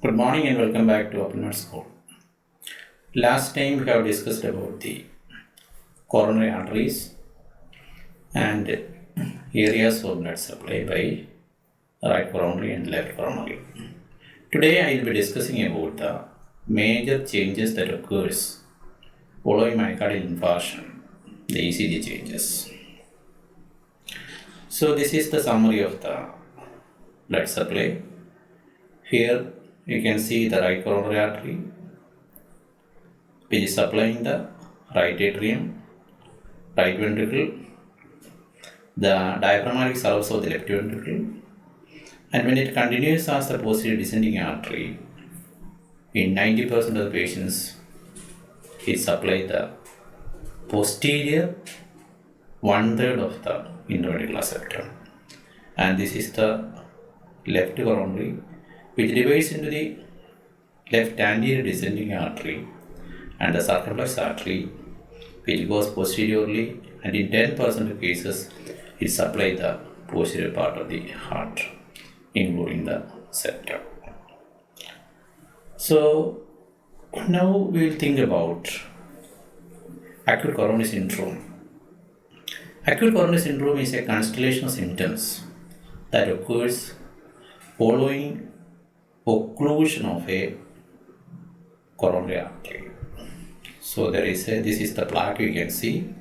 Good morning and welcome back to Open School. Last time we have discussed about the coronary arteries and areas of blood supply by right coronary and left coronary. Today I will be discussing about the major changes that occurs following myocardial infarction, the ECG changes. So this is the summary of the blood supply. Here you can see the right coronary artery which is supplying the right atrium, right ventricle, the diaphragmatic surface of the left ventricle, and when it continues as the posterior descending artery, in 90% of the patients it supplies the posterior 1/3 of the interventricular septum, and this is the left coronary which divides into the left anterior descending artery and the circumflex artery which goes posteriorly, and in 10% of cases it supplies the posterior part of the heart including the septum. So now we will think about acute coronary syndrome. Acute coronary syndrome is a constellation of symptoms that occurs following occlusion of a coronary artery. So this is the plaque you can see.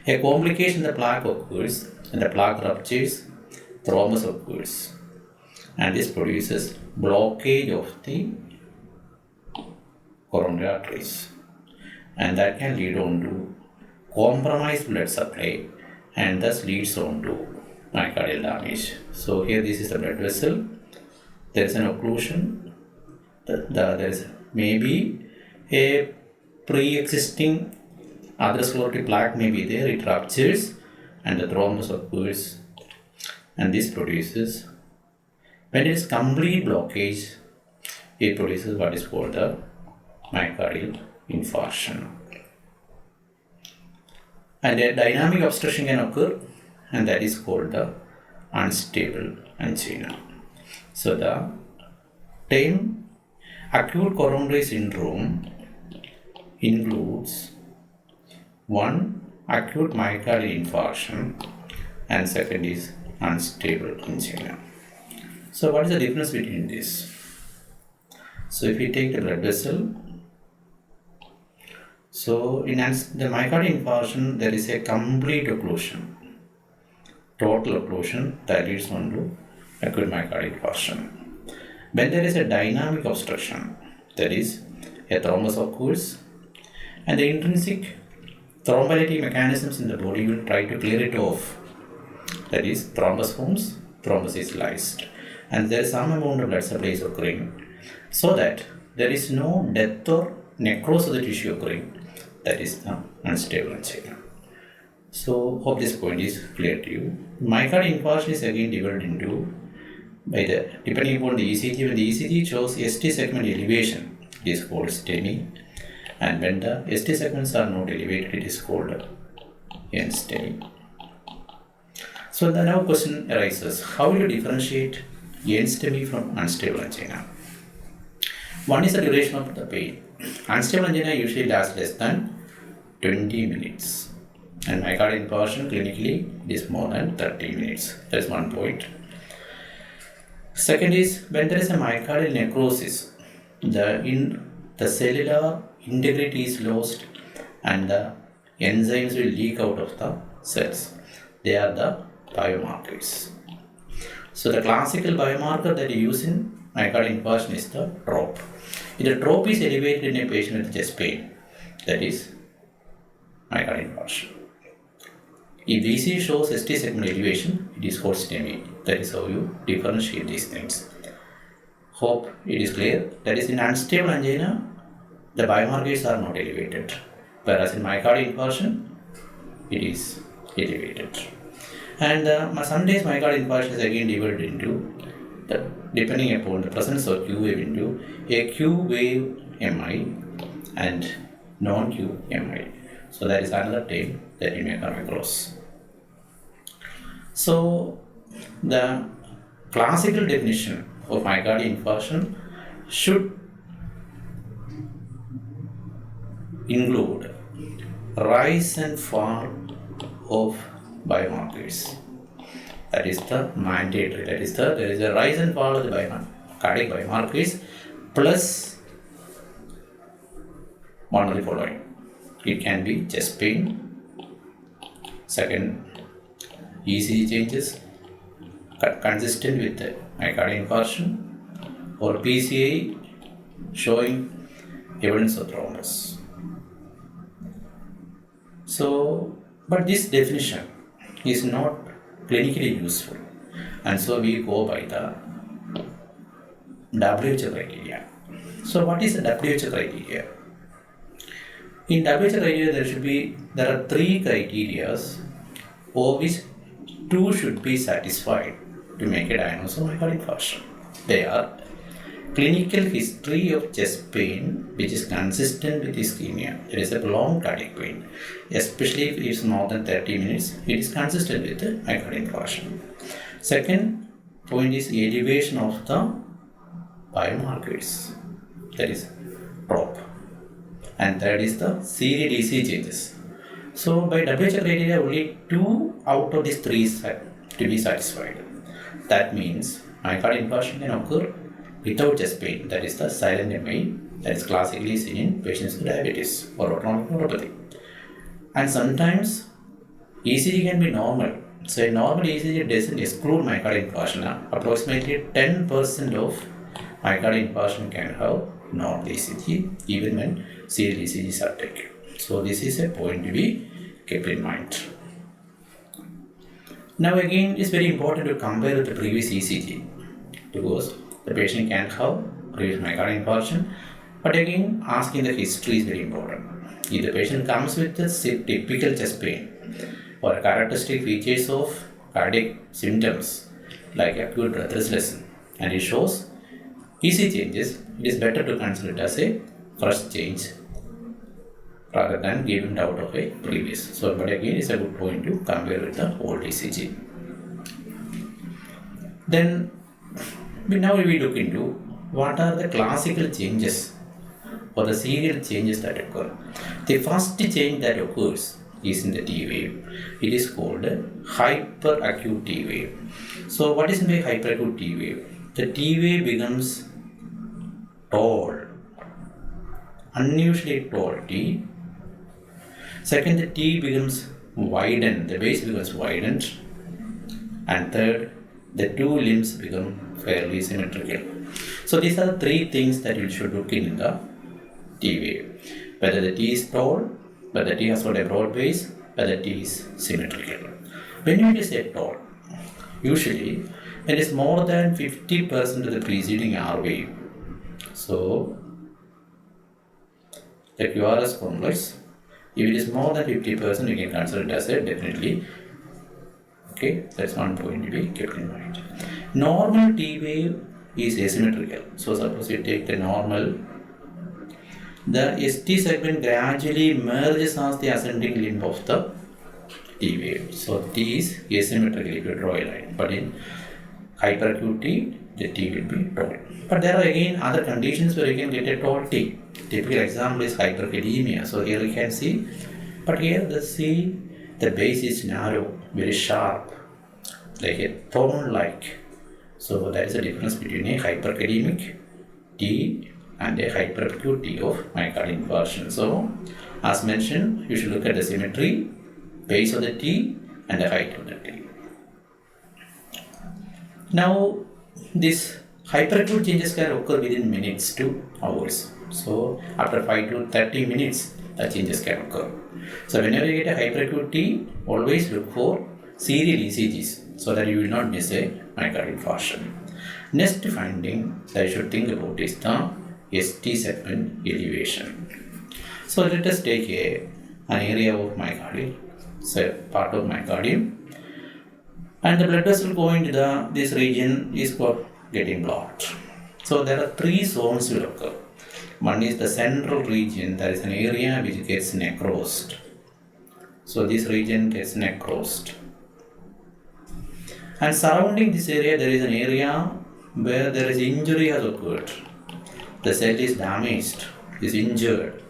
A complication the plaque occurs and the plaque ruptures, thrombus occurs, and this produces blockage of the coronary arteries, and that can lead on to compromised blood supply and thus leads on to myocardial damage. So here this is the blood vessel. There is an occlusion. There is maybe a pre-existing atherosclerotic plaque may be there. It ruptures and the thrombus occurs, and this produces, when it is complete blockage, it produces what is called the myocardial infarction. And a dynamic obstruction can occur, and that is called the unstable angina. So the term acute coronary syndrome includes one, acute myocardial infarction, and second is unstable angina. So what is the difference between this? So if we take the blood vessel, so in the myocardial infarction there is a complete occlusion, total occlusion that leads on to acute myocardial infarction. When there is a dynamic obstruction, that is, a thrombus occurs, and the intrinsic thrombolytic mechanisms in the body will try to clear it off. That is, thrombus forms, thrombus is lysed, and there is some amount of blood supply is occurring, so that there is no death or necrosis of the tissue occurring. That is the unstable angina. So hope this point is clear to you. Myocardial infarction is again divided into depending upon the ECG. When the ECG shows ST segment elevation, it is called STEMI, and when the ST segments are not elevated, it is called NSTEMI. So the now question arises: how will you differentiate NSTEMI from unstable angina? One is the duration of the pain. Unstable angina usually lasts less than 20 minutes, and myocardial infarction clinically it is more than 30 minutes. That is one point. Second is, when there is a myocardial necrosis, the cellular integrity is lost and the enzymes will leak out of the cells. They are the biomarkers. So the classical biomarker that you use in myocardial infarction is the TROP. If the TROP is elevated in a patient with chest pain, that is myocardial infarction. If VC shows ST segment elevation, it is called STEMI. That is how you differentiate these things. Hope it is clear. That is, in unstable angina, the biomarkers are not elevated, whereas in myocardial infarction, it is elevated. And some days myocardial infarction is again divided into, depending upon the presence of Q wave, into a Q wave MI and non-Q MI. So that is another term that you may come across. So the classical definition of myocardial infarction should include rise and fall of biomarkers. That is the mandatory. There is a rise and fall of the cardiac biomarkers plus one of the following. It can be chest pain, second ECG changes consistent with the myocardial infarction, or PCI showing evidence of thrombus. So, but this definition is not clinically useful, and so we go by the WHO criteria. So, what is the WHO criteria? In WHO criteria, there are three criteria, of which two should be satisfied to make a diagnosis of myocardial infarction. They are clinical history of chest pain which is consistent with ischemia. It is a prolonged cardiac pain, especially if it is more than 30 minutes, it is consistent with the myocardial infarction. Second point is elevation of the biomarkers, that is prop. And third is the serial ECG changes. So by WHO criteria, only 2 out of these 3 is to be satisfied. That means myocardial infarction can occur without chest pain, that is the silent MI, that is classically seen in patients with diabetes or autonomic neuropathy. And sometimes ECG can be normal. So a normal ECG doesn't exclude myocardial infarction. Approximately 10% of myocardial infarction can have normal ECG even when serial ECGs are taken. So this is a point to be kept in mind. Now again, it's very important to compare with the previous ECG because the patient can have previous myocardial infarction, but again asking the history is very important. If the patient comes with the typical chest pain or characteristic features of cardiac symptoms like acute breathlessness and it shows ECG changes, it is better to consider it as a fresh change rather than giving doubt of a previous. So, but again, it's a good point to compare with the old ECG. Then, now we look into what are the classical changes or the serial changes that occur. The first change that occurs is in the T wave. It is called hyperacute T wave. So, what is the hyperacute T wave? The T wave becomes tall, unusually tall T. Second, the T becomes widened, the base becomes widened. And third, the two limbs become fairly symmetrical. So these are the 3 things that you should look in the T wave. Whether the T is tall, whether the T has got a broad base, whether the T is symmetrical. When you say tall, usually it is more than 50% of the preceding R wave. So the QRS complex, if it is more than 50%, you can consider it as a definitely. Okay, that's one point to be kept in mind. Normal T wave is asymmetrical. So suppose you take the normal, the ST segment gradually merges as the ascending limb of the T wave. So T is asymmetrical if you draw a line. But in hyperacute T, the T will be tall. But there are again other conditions where you can get a tall T. Typical example is hyperkalemia. So here you can see, but here the base is narrow, very sharp, like a thorn-like. So there is a difference between a hyperkalemic T and a hyperacute T of myocardial infarction. So as mentioned, you should look at the symmetry, base of the T and the height of the T. Now this hyperacute changes can occur within minutes to hours. So after 5 to 30 minutes, the changes can occur. So whenever you get a hyperacute T, always look for serial ECGs so that you will not miss a myocardial infarction. Next finding that you should think about is the ST segment elevation. So let us take an area of myocardium, so part of myocardium, and the blood vessel going to this region is getting blocked. So there are 3 zones will occur. One is the central region, there is an area which gets necrosed. So this region gets necrosed. And surrounding this area, there is an area where there is injury has occurred. the cell is damaged, is injured,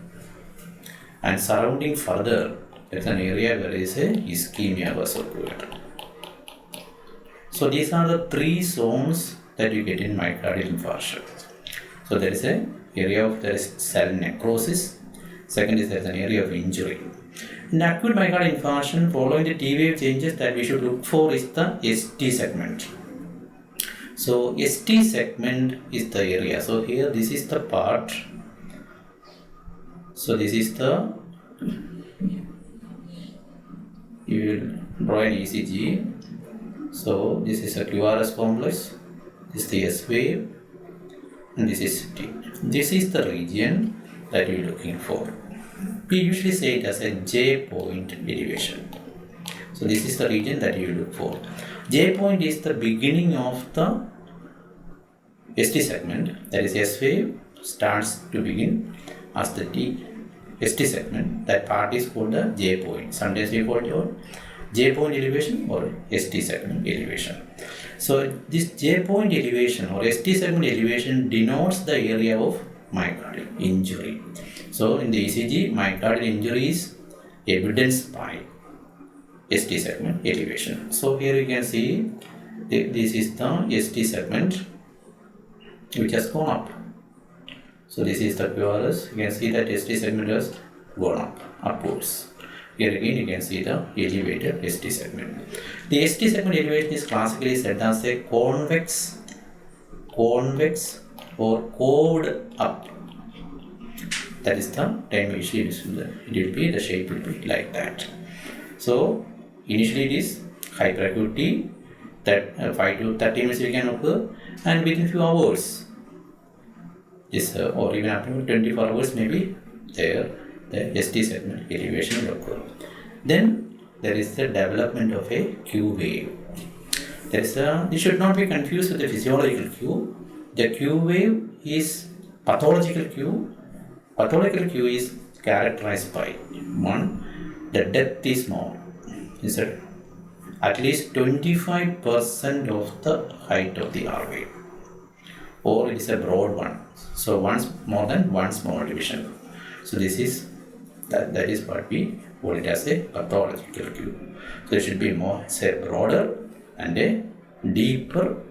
and surrounding further, there's an area where there is a ischemia was occurred. So these are the three zones that you get in myocardial infarction. So there is a area of there is cell necrosis. Second is there is an area of injury. In acute myocardial infarction, following the T wave changes that we should look for is the ST segment. So ST segment is the area. So here this is the part. So this is the, you will draw an ECG. So this is a QRS complex, this is the S wave, and this is T. This is the region that you are looking for. We usually say it as a J point elevation. So this is the region that you look for. J point is the beginning of the ST segment, that is S wave starts to begin as the ST segment. That part is called the J point. Sometimes we call it your J point elevation or ST segment elevation. So this J point elevation or ST segment elevation denotes the area of myocardial injury. So in the ECG, myocardial injury is evidenced by ST segment elevation. So here you can see this is the ST segment which has gone up. So this is the QRS. You can see that ST segment has gone up, upwards. Here again you can see the elevated ST segment. The ST segment elevation is classically said as a convex or coved up. That is the term usually used. It will be, the shape will be like that. So initially it is hyperacuity that 5 to 30 minutes you can occur, and within few hours, this or even after 24 hours maybe there the ST segment elevation will occur. Then there is the development of a Q wave. This should not be confused with the physiological Q. The Q wave is pathological Q. Pathological Q is characterized by one, the depth is small. Is at least 25% of the height of the R wave, or it is a broad one. So once more than one small division. So this is that is what we call it as a pathological Q. So it should be more, say, broader and a deeper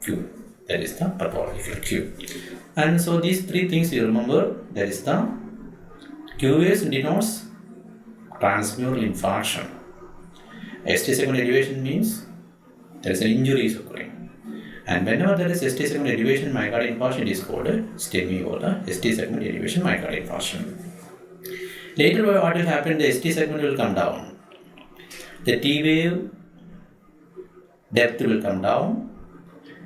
Q. That is the pathological Q. And so these three things you remember. There is the QS denotes transmural infarction. ST segment elevation means there is an injury is occurring. And whenever there is ST segment elevation myocardial infarction, it is called STEMI or the ST segment elevation myocardial infarction. Later what will happen, the ST segment will come down. The T wave depth will come down,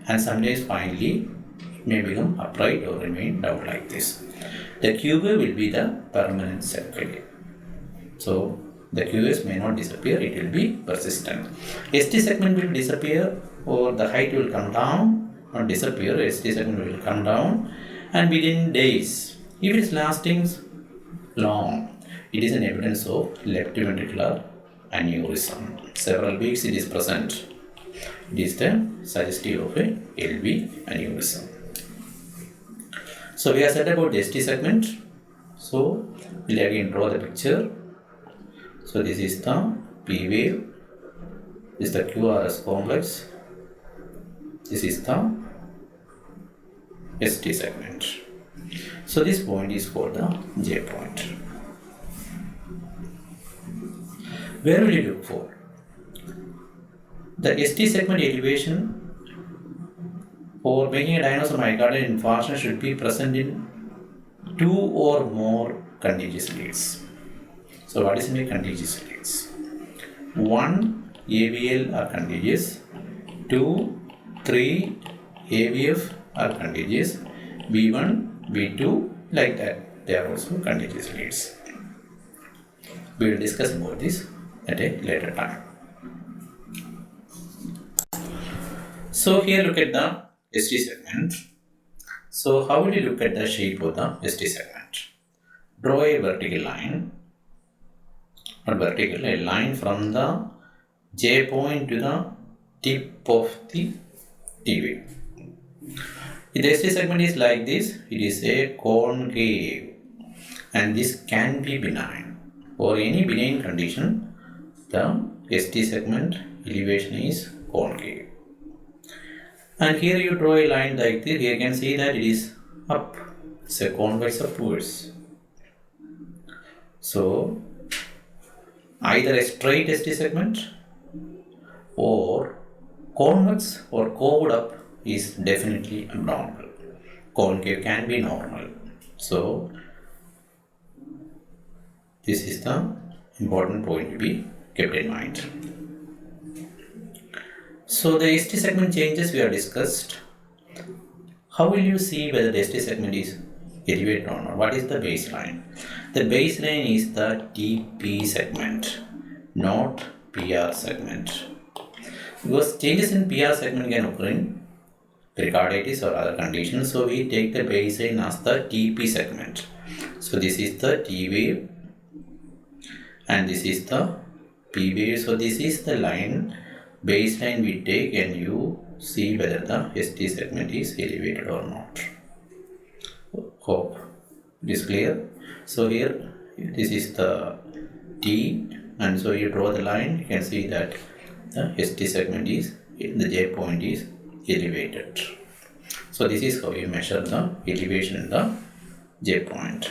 and sometimes finally it may become upright or remain down like this. The Q wave will be the permanent sequelae. So the QS may not disappear, it will be persistent. ST segment will disappear, or the height will come down or disappear. ST segment will come down, and within days, if it is lasting long, it is an evidence of left ventricular aneurysm. Several weeks it is present. It is the suggestive of a LV aneurysm. So we have said about the ST segment. So we'll again draw the picture. So this is the P wave, this is the QRS complex, this is the ST segment. So this point is called the J point. Where will you look for? The ST segment elevation for making a diagnosis of myocardial infarction should be present in 2 or more contiguous leads. So what is mean contiguous leads? 1 AVL are contiguous, 2, 3 AVF are contiguous, V1, V2, like that, they are also contiguous leads. We will discuss about this at a later time. So here look at the ST segment. So how will you look at the shape of the ST segment? Draw a vertical line, not vertical, a line from the J point to the tip of the T wave. If the ST segment is like this, it is a concave, and this can be benign. For any benign condition, the ST segment elevation is concave. And here you draw a line like this. Here you can see that it is up. It's a convex upwards. So either a straight ST segment or convex or curved up is definitely abnormal. Concave can be normal. So this is the important point to be kept in mind. So the ST segment changes we have discussed. How will you see whether the ST segment is elevated or not? What is the baseline? The baseline is the TP segment, not PR segment. Because changes in PR segment can occur in pericarditis or other conditions. So we take the baseline as the TP segment. So this is the T wave and this is the P wave. So this is the line baseline we take and you see whether the ST segment is elevated or not. Hope it is clear. So here this is the T, and so you draw the line, you can see that the ST segment is, the J point is elevated. So this is how you measure the elevation in the J point.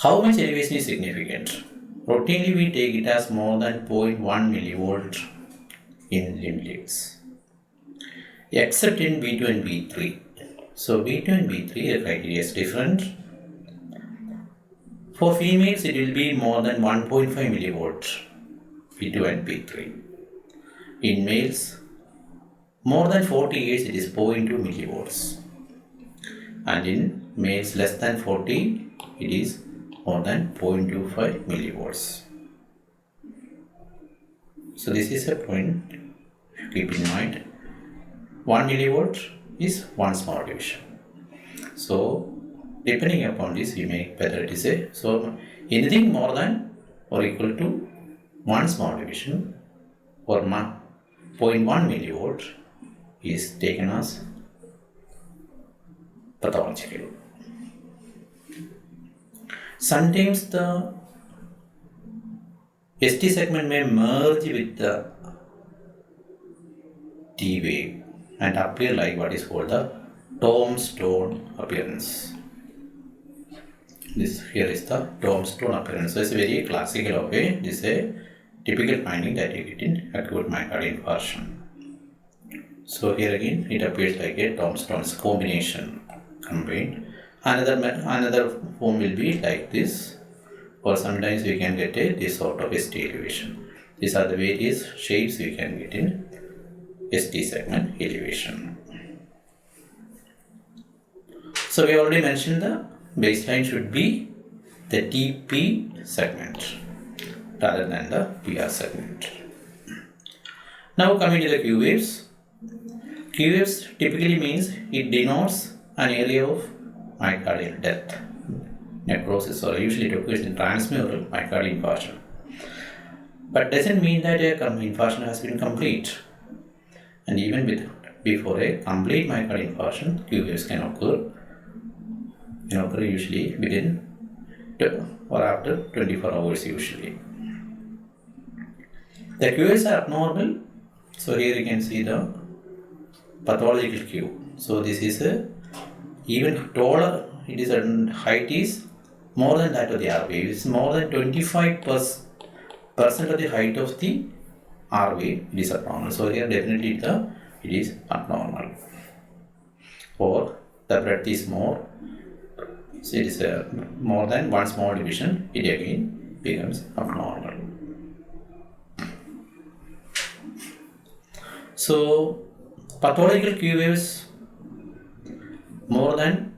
How much elevation is significant? Routinely we take it as more than 0.1 millivolt in limb leads, except in B2 and B3. So B2 and B3, the criteria is different. For females, it will be more than 1.5 millivolt, B2 and B3. In males, more than 40 years, it is 0.2 millivolts. And in males less than 40, it is more than 0.25 millivolts. So this is a point keep in mind. 1 millivolt is one small division. So depending upon this, we make whether it is a, so anything more than or equal to one small division or 0.1 millivolt is taken as pathological. Sometimes the ST segment may merge with the T wave and appear like what is called the tombstone appearance. This here is the tombstone appearance. So it's a very classical of a, this is a typical finding that you get in acute myocardial infarction. So here again it appears like a tombstone combination combined. Another form will be like this, or sometimes we can get this sort of ST elevation. These are the various shapes we can get in ST segment elevation. So we already mentioned the baseline should be the TP segment rather than the PR segment. Now coming to the Q waves. Q waves typically means it denotes an area of myocardial death, necrosis, or usually it occurs in transmural myocardial infarction. But doesn't mean that a infarction has been complete. And even before a complete myocardial infarction, Q waves can occur usually within or after 24 hours usually. The Q waves are abnormal. So here you can see the pathological Q. So this is a even taller, it is a height is more than that of the R wave. It's more than 25% of the height of the R wave. It is abnormal. So here definitely it is abnormal. Or the breadth is more. So it is more than one small division. It again becomes abnormal. So pathological Q waves more than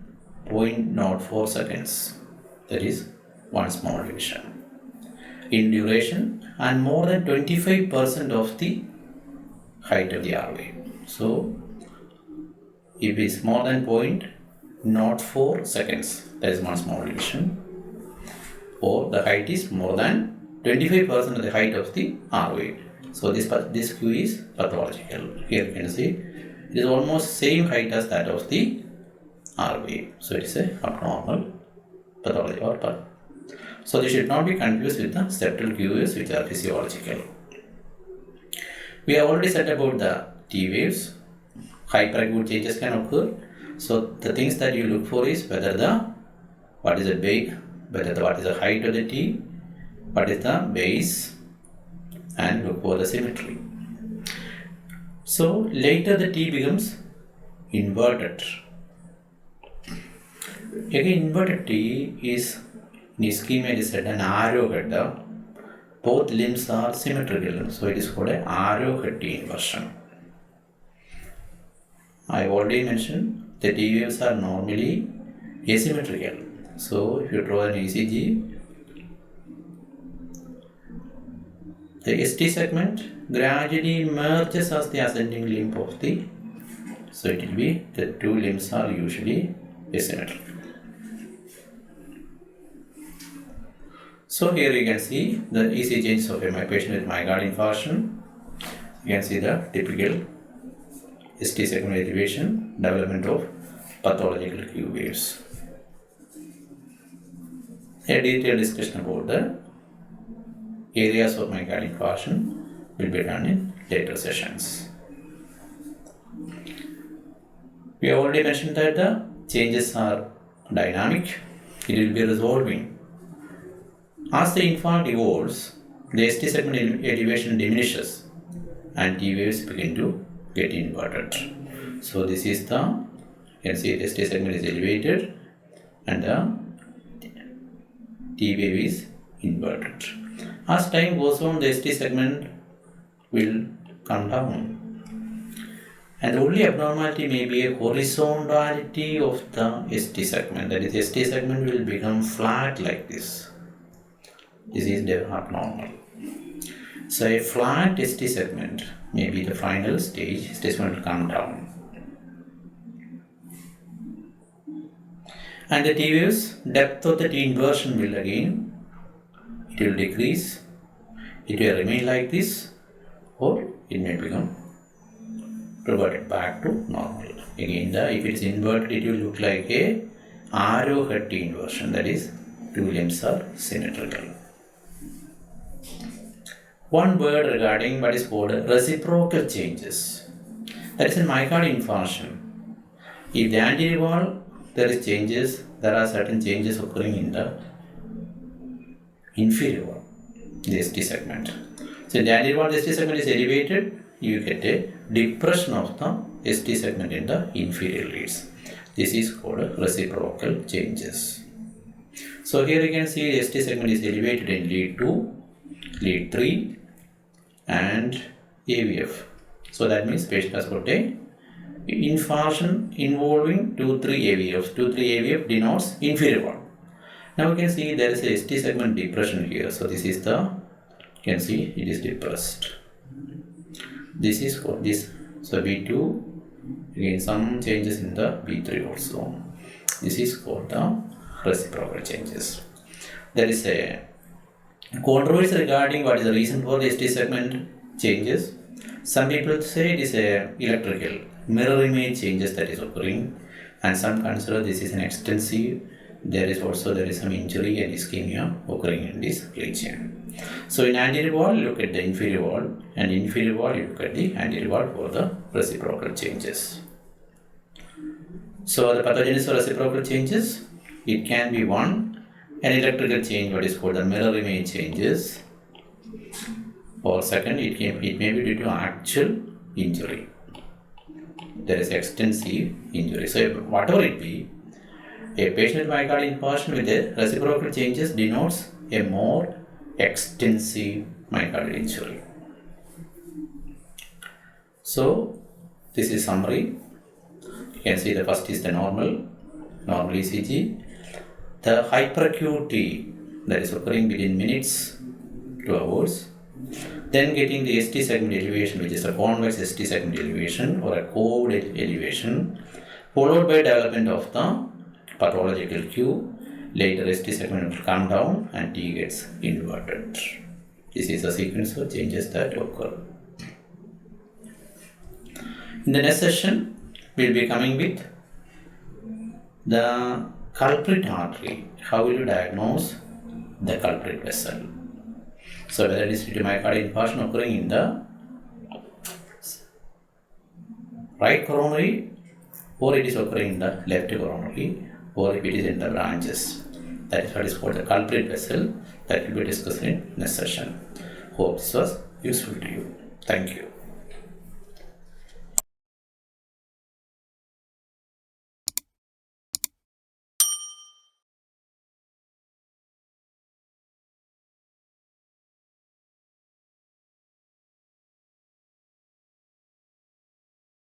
0.04 seconds, that is one small division in duration, and more than 25% of the height of the R wave. So if it is more than 0.04 seconds, that is one small division, or the height is more than 25% of the height of the R wave. So this Q is pathological. Here you can see It is almost same height as that of the R wave. So it is a abnormal pathology or path. So they should not be confused with the septal Q waves, which are physiological. We have already said about the T waves. Hyperacute changes can occur. So the things that you look for is whether what is the height of the T, what is the base, and look for the symmetry. So later the T becomes inverted. Again, inverted T is in ischemia it is said an arrowhead. Both limbs are symmetrical, so it is called an arrowhead T inversion. I have already mentioned the T waves are normally asymmetrical. So if you draw an ECG, the ST segment gradually merges as the ascending limb of the, so it will be the two limbs are usually asymmetrical. So here you can see the ECGs of a patient with myocardial infarction. You can see the typical ST segment elevation, development of pathological Q waves. A detailed discussion about the areas of myocardial infarction will be done in later sessions. We have already mentioned that the changes are dynamic. It will be resolving. As the infarct evolves, the ST segment elevation diminishes and T waves begin to get inverted. So this is you can see the ST segment is elevated and the T wave is inverted. As time goes on, the ST segment will come down. And the only abnormality may be a horizontality of the ST segment. That is, the ST segment will become flat like this. This is the abnormal. So a flat ST segment may be the final stage. ST segment will come down. And the T waves, depth of the T inversion will again, it will decrease. It will remain like this, or it may become reverted back to normal. Again, if it is inverted, it will look like a arrowhead T inversion. That is, two limbs are symmetrical. One word regarding what is called reciprocal changes. That is in myocardial infarction. If the anterior wall there is changes, there are certain changes occurring in the inferior wall, the ST segment. So in the anterior wall, the ST segment is elevated, you get a depression of the ST segment in the inferior leads. This is called reciprocal changes. So here you can see the ST segment is elevated in lead 2, lead 3 and AVF. So that means patient has got a infarction involving 2-3 AVFs. 2-3 AVF denotes inferior wall. Now you can see there is a ST segment depression here. So this is you can see it is depressed. This is for this. So B2, again some changes in the B3 also. This is called the reciprocal changes. There is a controversy regarding what is the reason for the ST segment changes. Some people say it is a electrical mirror image changes that is occurring, and some consider this is an extensive. There is some injury and ischemia occurring in this region. So in anterior wall, look at the inferior wall, and inferior wall, you look at the anterior wall for the reciprocal changes. So the pathogenesis of reciprocal changes, it can be an electrical change, what is called the mirror image changes, or second, it may be due to actual injury. There is extensive injury. So whatever it be, a patient with myocardial infarction with a reciprocal changes denotes a more extensive myocardial injury. So this is summary. You can see the first is the normal ECG. The hyperacute that is occurring within minutes to hours. Then getting the ST segment elevation, which is a convex ST segment elevation or a code elevation, followed by development of the pathological Q. Later ST segment will come down and T gets inverted. This is a sequence of changes that occur. In the next session, we'll be coming with the culprit artery. How will you diagnose the culprit vessel? So whether it is due to myocardial infarction occurring in the right coronary, or it is occurring in the left coronary, or if it is in the branches. That is what is called the culprit vessel. That will be discussed in next session. Hope this was useful to you. Thank you.